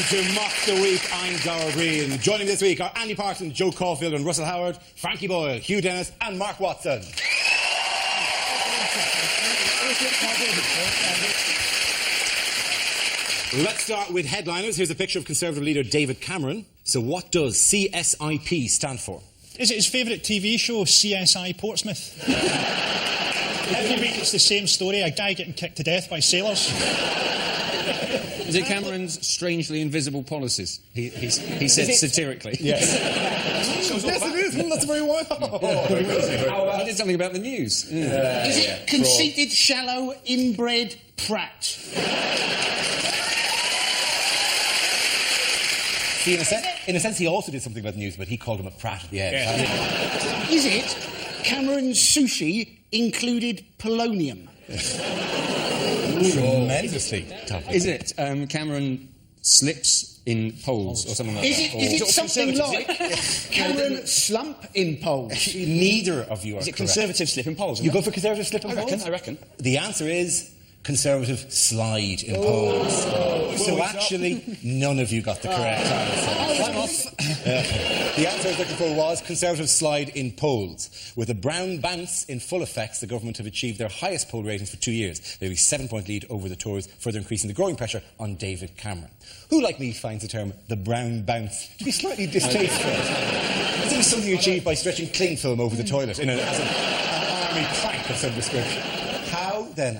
to Mock the Week. I'm Dara Breen. Joining this week are Andy Parsons, Joe Caulfield and Russell Howard, Frankie Boyle, Hugh Dennis and Mark Watson. Let's start with headliners. Here's a picture of Conservative leader David Cameron. So what does CSIP stand for? Is it his favourite TV show, CSI Portsmouth? Every week it's the same story, a guy getting kicked to death by sailors. Is it Cameron's strangely invisible policies? He said satirically. Yes. Yes, it is. That's very wild. He did something about the news. Is it conceited, shallow, inbred prat? See, in a sense, he also did something about the news, but he called him a prat at the end. Yeah. Is it Cameron's sushi included polonium? Tremendously tough. Is it Cameron slips in poles or something like that? Is it something like Cameron slump in poles? Neither of you are Is it correct. Conservative slip in poles? You go for Conservative slip in poles? I reckon. The answer is Conservative slide in poles. So actually, none of you got the correct answer. I'm off. The answer I was looking for was Conservative slide in polls. With a Brown bounce in full effect, the government have achieved their highest poll ratings for 2 years. They have a 7-point lead over the Tories, further increasing the growing pressure on David Cameron, who, like me, finds the term the Brown bounce to be slightly distasteful. It's only something achieved by stretching cling film over the toilet as an army prank of some description.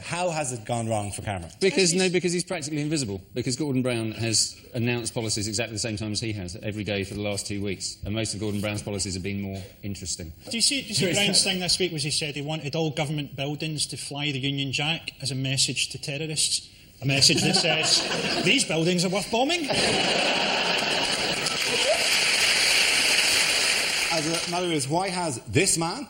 How has it gone wrong for Cameron? Because he's practically invisible. Because Gordon Brown has announced policies exactly the same time as he has, every day for the last 2 weeks. And most of Gordon Brown's policies have been more interesting. Do you see Brown's thing this week was he said he wanted all government buildings to fly the Union Jack as a message to terrorists? A message that says, these buildings are worth bombing? As a matter is, why has this man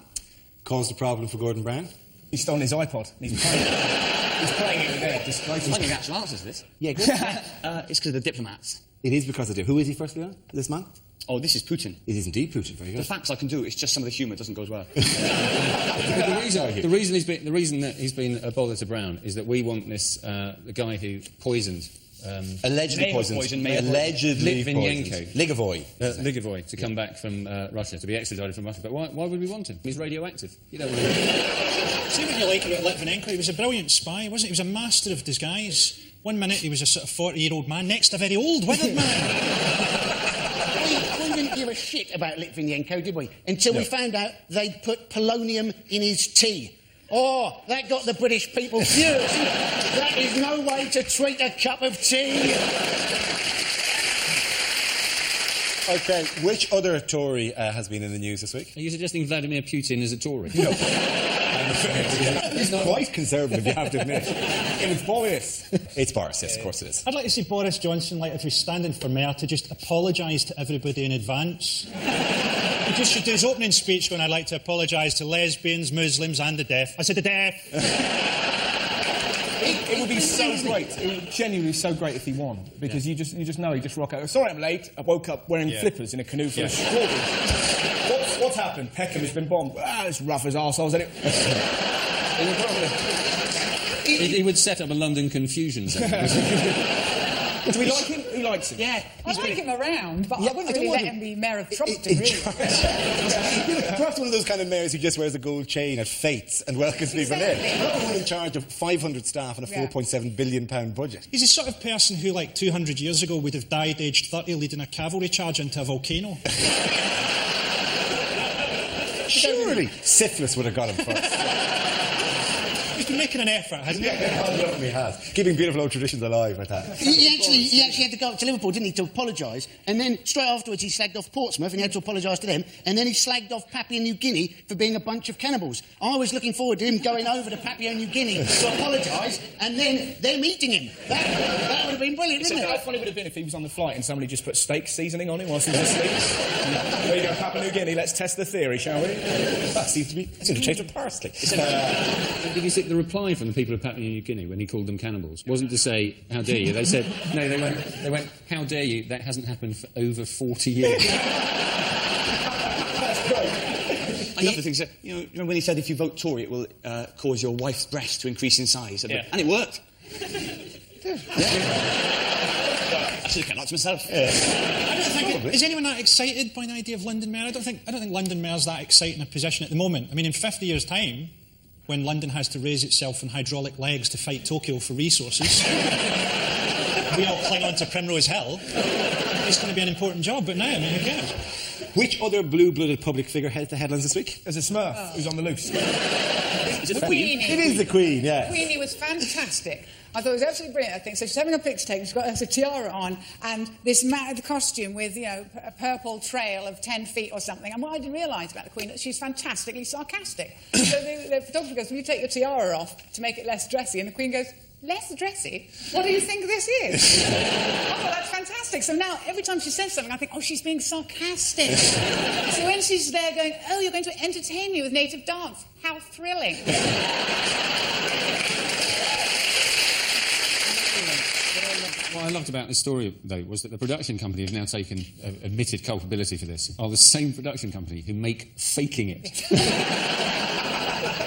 caused a problem for Gordon Brown? He's stolen his iPod. He's playing it with their disgraceful. I think the actual answer to this. Yeah, good. It's because of the diplomats. It is because of it. Who is he, firstly, on? This man? Oh, this is Putin. It is indeed Putin. Very good. The facts I can do, it's just some of the humour doesn't go as well. The reason that he's been a bother to Brown is that we want this the guy who poisoned. Allegedly poisoned. Ligovoy to come back from Russia, to be extradited from Russia. But why would we want him? He's radioactive. You don't want him. See what you like about Litvinenko? He was a brilliant spy, wasn't he? He was a master of disguise. 1 minute he was a sort of 40-year-old man, next a very old, withered man. We didn't give a shit about Litvinenko, did we? Until we found out they'd put polonium in his tea. Oh, that got the British people furious. That is no way to treat a cup of tea. OK, which other Tory has been in the news this week? Are you suggesting Vladimir Putin is a Tory? No. He's quite conservative, you have to admit. It was Boris. It's Boris, yes, of course it is. I'd like to see Boris Johnson, like if he's standing for mayor, to just apologise to everybody in advance. He just should do his opening speech going, I'd like to apologise to lesbians, Muslims and the deaf. I said the deaf. It would be so great. It would be genuinely so great if he won, because you just know he'd just rock out. Sorry, I'm late. I woke up wearing flippers in a canoe full of strawberries. What's happened? Peckham has been bombed. It's rough as arseholes, isn't it? He would set up a London confusion centre. Do we like him? Who likes him? Yeah. I like him around, but I wouldn't really let him be mayor of Trumpton, really. Perhaps one of those kind of mayors who just wears a gold chain at Fates and welcomes people in. Not the one in charge of 500 staff and a £4.7 billion budget. He's the sort of person who, like 200 years ago, would have died aged 30 leading a cavalry charge into a volcano. Surely syphilis would have got him first. He's been making an effort, hasn't he? Yeah, he definitely has. Keeping beautiful old traditions alive like that. He actually had to go up to Liverpool, didn't he, to apologise. And then straight afterwards he slagged off Portsmouth and he had to apologise to them. And then he slagged off Papua New Guinea for being a bunch of cannibals. I was looking forward to him going over to Papua New Guinea to apologise and then them eating him. That would have been brilliant, wouldn't How it? funny would it have been if he was on the flight and somebody just put steak seasoning on him whilst he was asleep? There you go, Papua New Guinea, let's test the theory, shall we? That seems to be a change of parsley. Did you see the reply from the people of Papua New Guinea when he called them cannibals? Wasn't to say, how dare you? They said, no, they went, how dare you? That hasn't happened for over 40 years. Another thing, you know, when he said if you vote Tory, it will cause your wife's breast to increase in size. Yeah. And it worked. should have kept that to myself. I don't think is anyone that excited by the idea of London Mayor? I don't think London Mayor's that exciting a position at the moment. I mean, in 50 years' time, when London has to raise itself on hydraulic legs to fight Tokyo for resources, we all cling on to Primrose Hill. It's going to be an important job, but now, I mean, who cares? Which other blue-blooded public figure heads the headlines this week? There's a Smurf who's on the loose. Is it the Queen? It is the Queen, yeah. Queenie was fantastic. I thought it was absolutely brilliant, I think. So she's having a picture taken, she's got her tiara on, and this matted costume with, you know, a purple trail of 10 feet or something. And what I didn't realise about the Queen is she's fantastically sarcastic. So the photographer goes, will you take your tiara off to make it less dressy? And the Queen goes, less dressy? What do you think this is? I thought that's fantastic. So now, every time she says something, I think, oh, she's being sarcastic. So when she's there going, oh, you're going to entertain me with native dance, how thrilling. What I loved about this story, though, was that the production company have now taken admitted culpability for this, are the same production company who make faking it.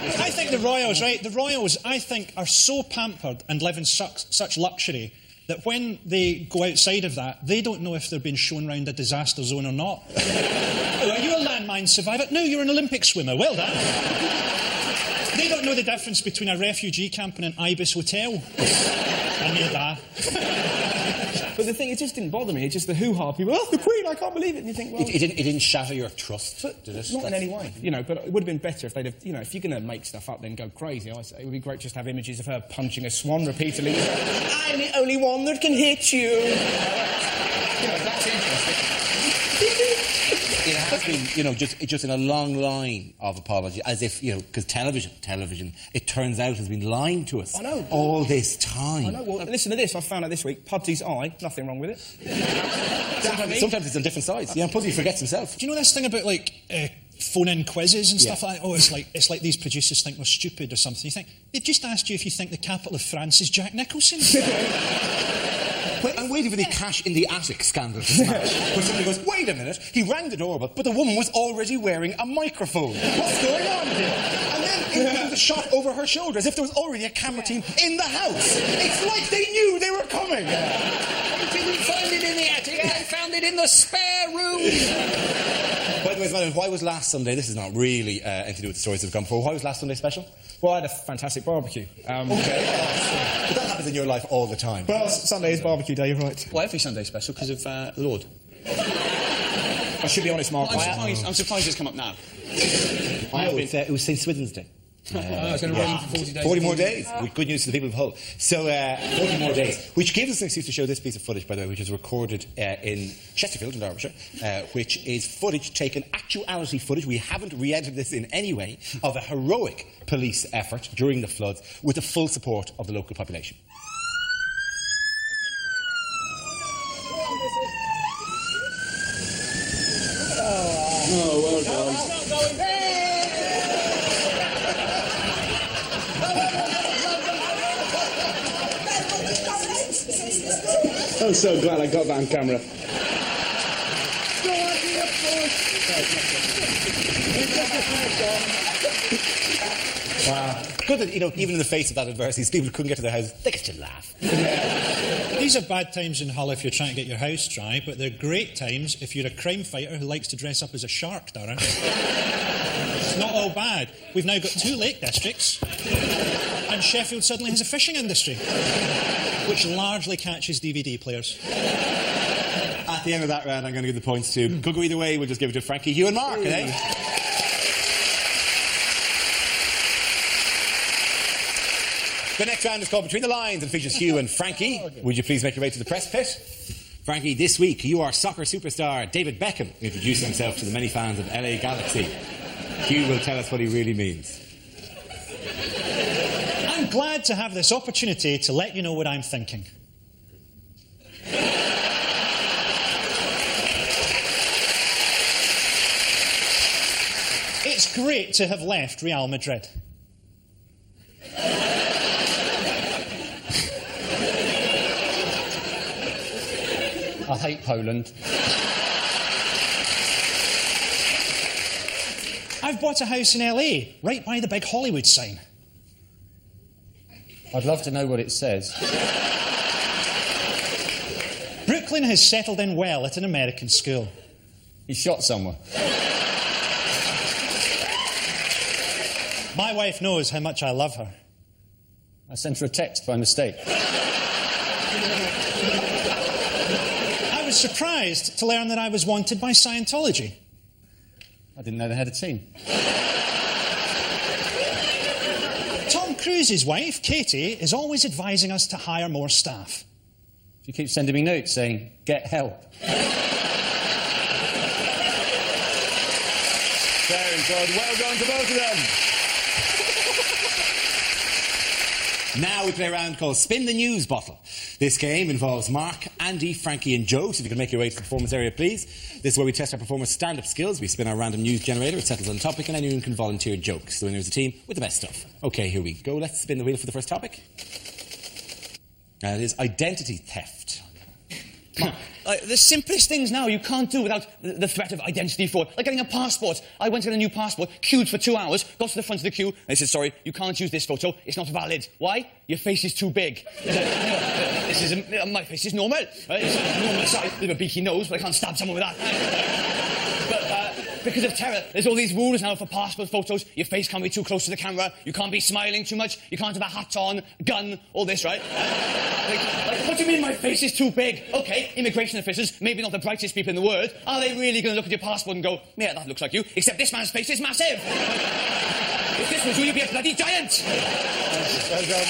I think the Royals, right? The Royals, I think, are so pampered and live in such luxury that when they go outside of that, they don't know if they're being shown round a disaster zone or not. Oh, are you a landmine survivor? No, you're an Olympic swimmer. Well done. They don't know the difference between a refugee camp and an Ibis hotel. I knew that. But the thing, it just didn't bother me. It's just the hoo-ha. People, oh, the Queen, I can't believe it. And you think, well... It didn't shatter your trust, did it? Not in any way, you know, but it would have been better if they'd have, you know, if you're going to make stuff up, then go crazy. I say it would be great just to have images of her punching a swan repeatedly. I'm the only one that can hit you. You know, that's interesting. It has been, you know, just in a long line of apology, as if, you know, because television, it turns out, has been lying to us. I know. All this time. I know. Well, listen to this. I found out this week. Pudsy's eye. Nothing wrong with it. Sometimes it's on different sides. Yeah, Pudsey forgets himself. Do you know this thing about, like, phone-in quizzes and stuff like that? Oh, it's like these producers think we're stupid or something. You think, they've just asked you if you think the capital of France is Jack Nicholson. I'm waiting for the cash in the attic scandal to smash. Where somebody goes, wait a minute, he rang the doorbell, but the woman was already wearing a microphone. What's going on here? And then it was a shot over her shoulder, as if there was already a camera team in the house. It's like they knew they were coming. I didn't find it in the attic, I found it in the spare room. By the way, Madam, why was last Sunday, this is not really anything to do with the stories that have come before, why was last Sunday special? Well, I had a fantastic barbecue. Okay. But that happens in your life all the time. Well, Sunday is barbecue day, you're right. Well, every Sunday's special because of the Lord. I should be honest, Mark. I'm surprised it's come up now. It was St. Swithin's Day. It's going to rain for 40 days. 40 more days. Good news to the people of Hull. So, 40 more days. Which gives us an excuse to show this piece of footage, by the way, which is recorded in Chesterfield in Derbyshire, which is footage taken, actuality footage, we haven't re-edited this in any way, of a heroic police effort during the floods with the full support of the local population. Oh, well done. I'm so glad I got that on camera. Wow. Good that, you know, even in the face of that adversity, people couldn't get to their house, they could still laugh. These are bad times in Hull if you're trying to get your house dry, but they're great times if you're a crime fighter who likes to dress up as a shark, Darren. It's not all bad. We've now got 2 lake districts, and Sheffield suddenly has a fishing industry, which largely catches DVD players. At the end of that round, I'm going to give the points to... Could go either way, we'll just give it to Frankie, Hugh and Mark, eh? The next round is called Between the Lines and features Hugh and Frankie. Would you please make your way to the press pit? Frankie, this week you are soccer superstar David Beckham introducing himself to the many fans of LA Galaxy. Hugh will tell us what he really means. I'm glad to have this opportunity to let you know what I'm thinking. It's great to have left Real Madrid. I hate Poland. I've bought a house in LA, right by the big Hollywood sign. I'd love to know what it says. Franklin has settled in well at an American school. He shot someone. My wife knows how much I love her. I sent her a text by mistake. I was surprised to learn that I was wanted by Scientology. I didn't know they had a team. Tom Cruise's wife, Katie, is always advising us to hire more staff. She keeps sending me notes saying, get help. Very good. Well done to both of them. Now we play a round called Spin the News Bottle. This game involves Mark, Andy, Frankie and Joe, so if you can make your way to the performance area, please. This is where we test our performers' stand-up skills. We spin our random news generator, it settles on topic, and anyone can volunteer jokes. The winner is the team with the best stuff. OK, here we go. Let's spin the wheel for the first topic. It is identity theft. The simplest things now you can't do without the threat of identity fraud. Like getting a passport. I went to get a new passport, queued for 2 hours, got to the front of the queue, and they said, sorry, you can't use this photo, it's not valid. Why? Your face is too big. My face is normal. Right? It's normal size, with a beaky nose, but I can't stab someone with that. Because of terror, there's all these rules now for passport photos. Your face can't be too close to the camera, you can't be smiling too much, you can't have a hat on, a gun, all this, right? What do you mean my face is too big? OK, immigration officers, maybe not the brightest people in the world, are they really going to look at your passport and go, yeah, that looks like you, except this man's face is massive? If this was you, you'd be a bloody giant. Well done,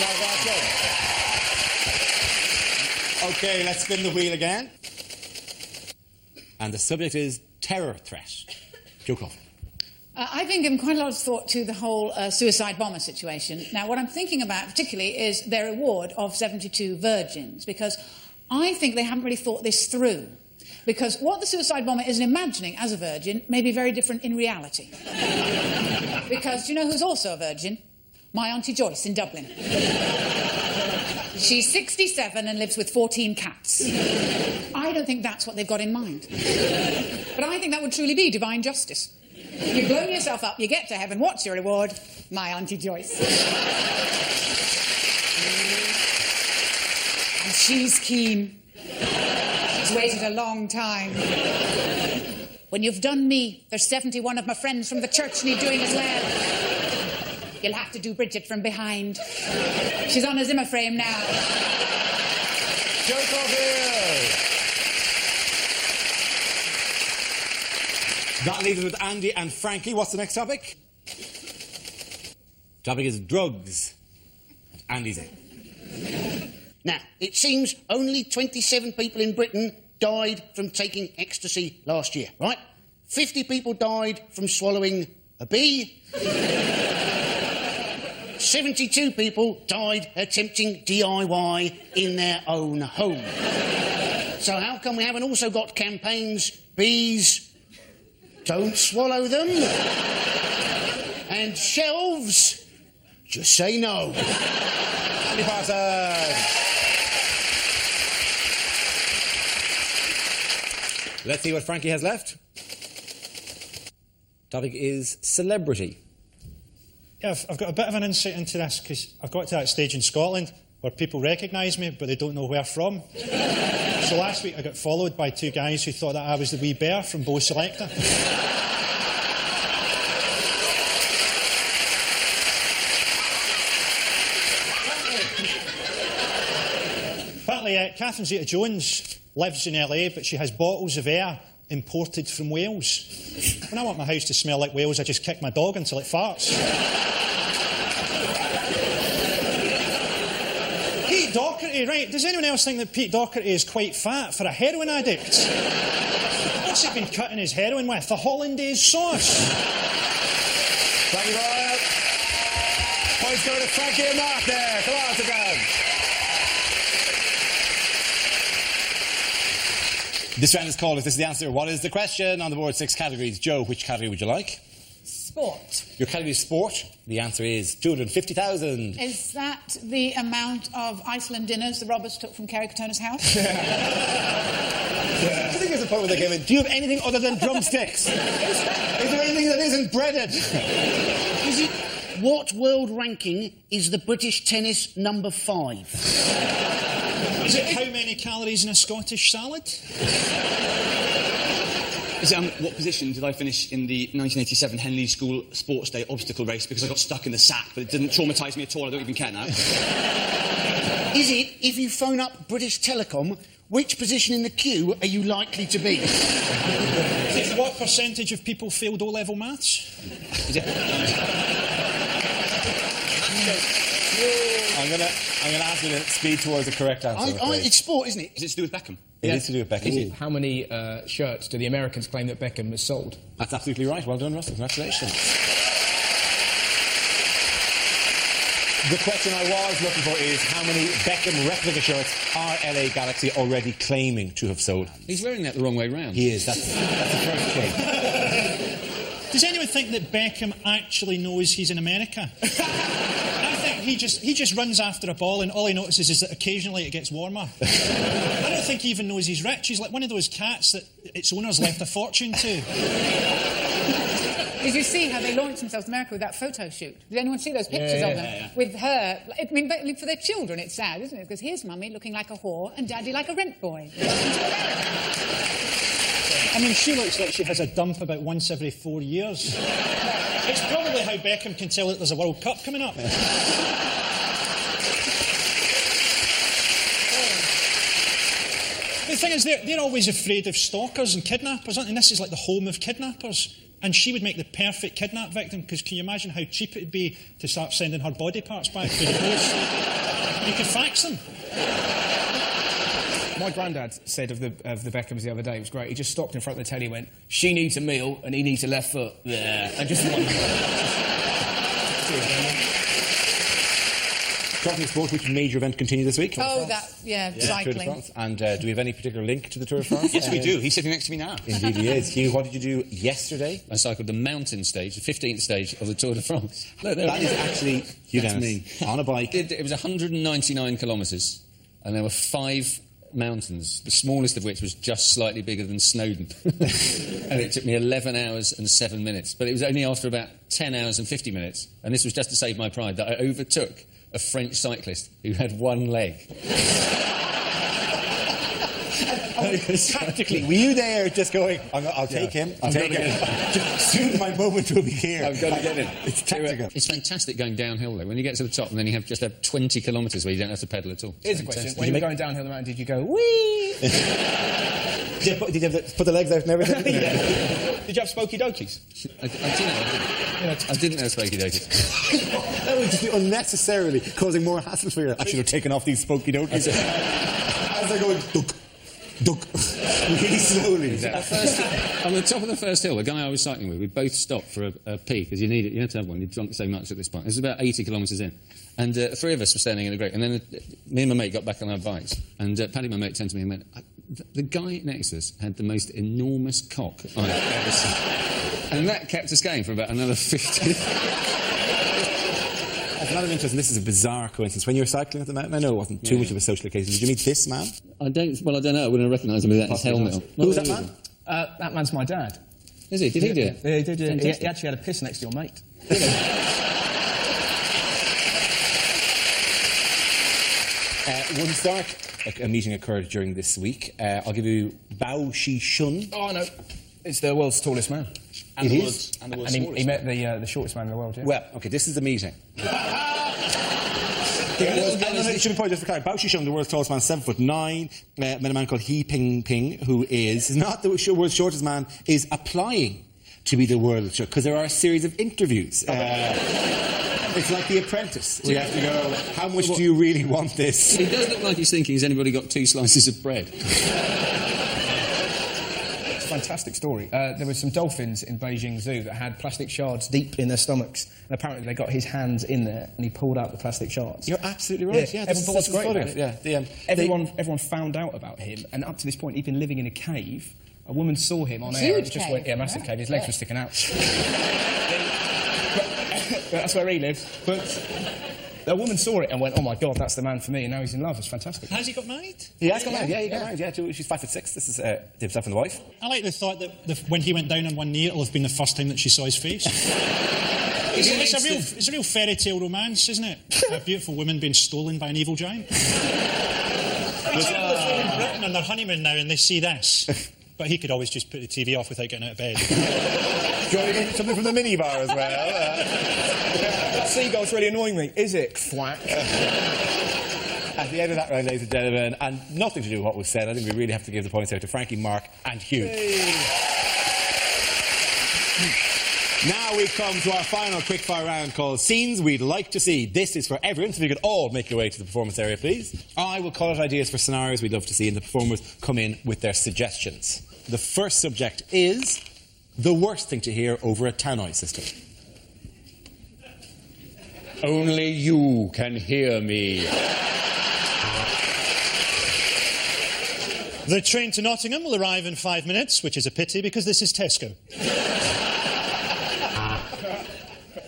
OK, let's spin the wheel again. And the subject is terror threat. Joe Coffin. I've been given quite a lot of thought to the whole suicide bomber situation. Now, what I'm thinking about particularly is their reward of 72 virgins, because I think they haven't really thought this through. Because what the suicide bomber is imagining as a virgin may be very different in reality. Because do you know who's also a virgin? My Auntie Joyce in Dublin. She's 67 and lives with 14 cats. I don't think that's what they've got in mind. But I think that would truly be divine justice. You blow yourself up, you get to heaven, what's your reward? My Auntie Joyce. And she's keen. She's waited a long time. When you've done me, there's 71 of my friends from the church need doing as well. You'll have to do Bridget from behind. She's on a Zimmer frame now. Joe Coffin. That leaves us with Andy and Frankie. What's the next topic? Topic is drugs. Andy's in. Now, it seems only 27 people in Britain died from taking ecstasy last year, right? 50 people died from swallowing a bee. 72 people died attempting DIY in their own home. So how come we haven't also got campaigns, bees, don't swallow them, and shelves, just say no. Andy Parsons. Let's see what Frankie has left. Topic is celebrity. Yeah, I've got a bit of an insight into this because I've got to that stage in Scotland where people recognise me but they don't know where from. So last week I got followed by two guys who thought that I was the wee bear from Bo Selecta. Apparently, Catherine Zeta-Jones lives in LA, but she has bottles of air imported from Wales. When I want my house to smell like Wales, I just kick my dog until it farts. Pete Doherty, right? Does anyone else think that Pete Doherty is quite fat for a heroin addict? What's he been cutting his heroin with? A hollandaise sauce. Thank you, Royal. Points go to Frankie and Mark there. Come on, together. This round is called If This Is the Answer, What Is the Question? On the board, 6 categories. Joe, which category would you like? Sport. Your category is sport. The answer is 250,000. Is that the amount of Iceland dinners the robbers took from Kerry Katona's house? I think there's a point where they came in. Do you have anything other than drumsticks? Is there anything that isn't breaded? What world ranking is the British tennis number 5? Is it how many many calories in a Scottish salad? What position did I finish in the 1987 Henley School Sports Day obstacle race? Because I got stuck in the sack, but it didn't traumatise me at all. I don't even care now. Is it, if you phone up British Telecom, which position in the queue are you likely to be? What percentage of people failed O-level maths? Is it? I'm gonna ask you to speed towards the correct answer. It's sport, isn't it? Is it to do with Beckham? It is to do with Beckham. How many shirts do the Americans claim that Beckham has sold? That's absolutely right. Well done, Russell. Congratulations. The question I was looking for is how many Beckham replica shirts are LA Galaxy already claiming to have sold? He's wearing that the wrong way round. He is. That's the first thing. Does anyone think that Beckham actually knows he's in America? I think he just runs after a ball and all he notices is that occasionally it gets warmer. I don't think he even knows he's rich. He's like one of those cats that its owners left a fortune to. Did you see how they launched themselves in America with that photo shoot? Did anyone see those pictures of them? With her. I mean, but for their children, it's sad, isn't it? Because here's Mummy looking like a whore and Daddy like a rent boy. I mean, she looks like she has a dump about once every 4 years. It's probably how Beckham can tell that there's a World Cup coming up. The thing is, they're always afraid of stalkers and kidnappers, aren't they? And this is like the home of kidnappers. And she would make the perfect kidnap victim, because can you imagine how cheap it would be to start sending her body parts back through the post? You could fax them. My granddad said of the Beckhams the other day, it was great, he just stopped in front of the telly and went, she needs a meal and he needs a left foot. Yeah. And just one. Talking of sport, which major event continued this week? Cycling. Tour de France. And do we have any particular link to the Tour de France? Yes, we do. He's sitting next to me now. Indeed he is. Hugh, what did you do yesterday? I cycled the mountain stage, the 15th stage of the Tour de France. That is actually Hugh That's Dennis, me. on a bike. It was 199 kilometres, and there were 5 mountains, the smallest of which was just slightly bigger than Snowdon. And it took me 11 hours and 7 minutes. But it was only after about 10 hours and 50 minutes, and this was just to save my pride, that I overtook a French cyclist who had one leg. Tactically, were you there just going, I'll take him, I'll take him. Soon my moment will be here. I've got to get in. It's tactical. It's fantastic going downhill, though. When you get to the top and then you have 20 kilometres where you don't have to pedal at all. Here's a question. When you were going downhill the mountain, did you go, whee? Did you have to put the legs out and everything? Did you have spokey dokies? I didn't have spokey dokies. That would just be unnecessarily causing more hassle for you. I should have taken off these spokey dokies. As they're going, duck, duck, really slowly. On the top of the first hill, the guy I was cycling with, we both stopped for a pee, because you need it. You have to have one. You've drunk so much at this point. This is about 80 kilometres in. And 3 of us were standing in a group. And then me and my mate got back on our bikes. And Paddy, my mate, turned to me and went, the guy next to us had the most enormous cock I've ever seen. And that kept us going for about another 50. As a matter of interest, and this is a bizarre coincidence, when you were cycling at the mountain, I know it wasn't too much of a social occasion, did you meet this man? I don't know. I wouldn't recognise him without his helmet on. Who was that man? That man's my dad. Is he? Did he do it? Yeah, he did. He actually had a piss next to your mate. One start. A meeting occurred during this week. I'll give you Bao Shi Shun. Oh, no. It's the world's tallest man. And It the is. world's, and the world's And he met the shortest man in the world, yeah. Well, OK, this is the meeting. It should be pointed just for clarity. Bao Shi Shun, the world's tallest man, 7'9", met a man called He Ping, who is not the world's shortest man, is applying to be the world's shortest, because there are a series of interviews. It's like The Apprentice. We have to go, how much do you really want this? He does look like he's thinking, has anybody got 2 slices of bread? It's a fantastic story. There were some dolphins in Beijing Zoo that had plastic shards deep in their stomachs, and apparently they got his hands in there and he pulled out the plastic shards. You're absolutely right. Yeah, everyone thought it was great. About it. Everyone found out about him, and up to this point he'd been living in a cave. A woman saw him on air and just went, yeah, massive cave. His legs were sticking out. That's where he lived. But a woman saw it and went, oh my God, that's the man for me, and now he's in love. It's fantastic. Has he got married? He has got married. Yeah, he got married. Yeah, she's 5'6". This is himself and the wife. I like the thought that when he went down on one knee, it'll have been the first time that she saw his face. It's a real fairy tale romance, isn't it? A beautiful woman being stolen by an evil giant. went on their honeymoon now and they see this. But he could always just put the TV off without getting out of bed. Do you want to get something from the minibar as well? That seagull's really annoying me. Is it? Thwack. At the end of that round, ladies and gentlemen, and nothing to do with what was said, I think we really have to give the points out to Frankie, Mark and Hugh. Now we come to our final quickfire round called Scenes We'd Like to See. This is for everyone, so if you could all make your way to the performance area, please. I will call out ideas for scenarios we'd love to see, and the performers come in with their suggestions. The first subject is the worst thing to hear over a tannoy system. Only you can hear me. The train to Nottingham will arrive in 5 minutes, which is a pity because this is Tesco.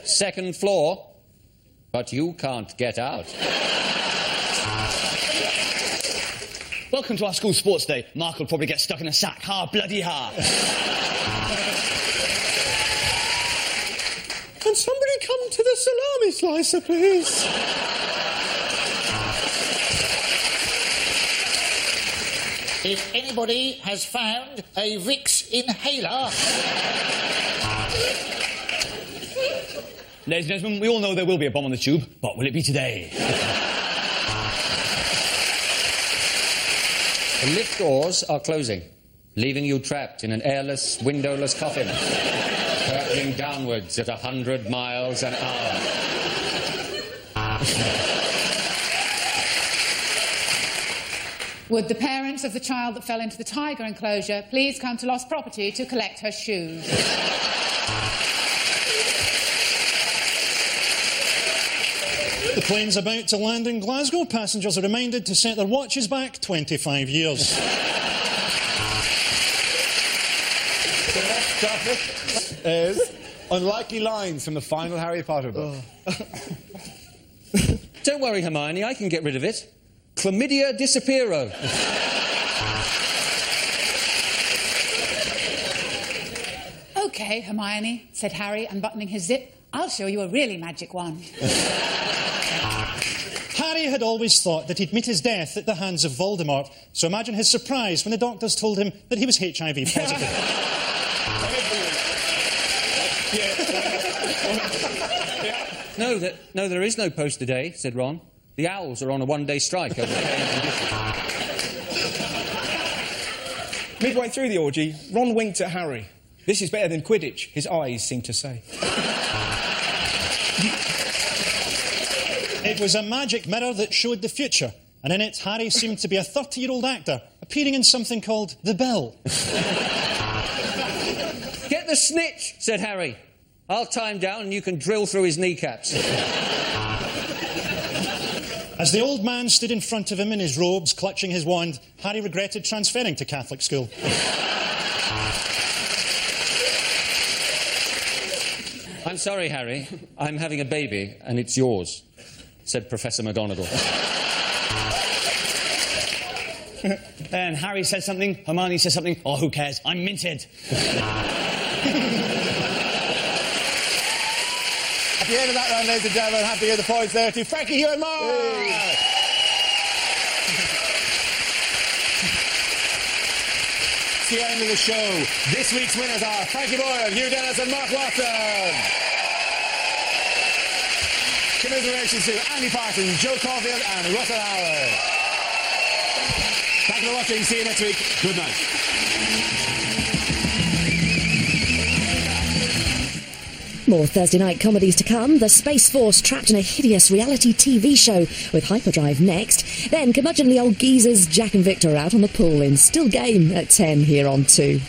Second floor, but you can't get out. Welcome to our school sports day. Mark will probably get stuck in a sack. Ha, bloody ha. Can somebody come to the salami slicer, please? If anybody has found a Vicks inhaler... Ladies and gentlemen, we all know there will be a bomb on the tube, but will it be today? The lift doors are closing, leaving you trapped in an airless, windowless coffin, hurtling downwards at 100 miles an hour. Would the parents of the child that fell into the tiger enclosure please come to lost property to collect her shoes? The plane's about to land in Glasgow. Passengers are reminded to set their watches back 25 years. The next topic is unlikely lines from the final Harry Potter book. Don't worry, Hermione, I can get rid of it. Chlamydia disappearo. OK, Hermione, said Harry, unbuttoning his zip. I'll show you a really magic one. Harry had always thought that he'd meet his death at the hands of Voldemort, so imagine his surprise when the doctors told him that he was HIV positive. No, there is no post today, said Ron. The Owls are on a one-day strike over Midway through the orgy, Ron winked at Harry. This is better than Quidditch, his eyes seemed to say. It was a magic mirror that showed the future, and in it, Harry seemed to be a 30-year-old actor, appearing in something called The Bill. Get the snitch, said Harry. I'll tie him down and you can drill through his kneecaps. As the old man stood in front of him in his robes, clutching his wand, Harry regretted transferring to Catholic school. I'm sorry, Harry. I'm having a baby, and it's yours, said Professor McGonagall. Then Harry said something, Hermione said something. Oh, who cares? I'm minted. At the end of that round, ladies and gentlemen, I have to give the points there to Frankie, Hugh and Mark. It's the end of the show. This week's winners are Frankie Boyle, Hugh Dennis and Mark Watson. Commiserations to Andy Parsons, Joe Caulfield and Russell Howard. Thank you for watching. See you next week. Good night. More Thursday night comedies to come. The Space Force trapped in a hideous reality TV show with Hyperdrive next. Then curmudgeonly old geezers Jack and Victor are out on the pool in Still Game at 10 here on 2.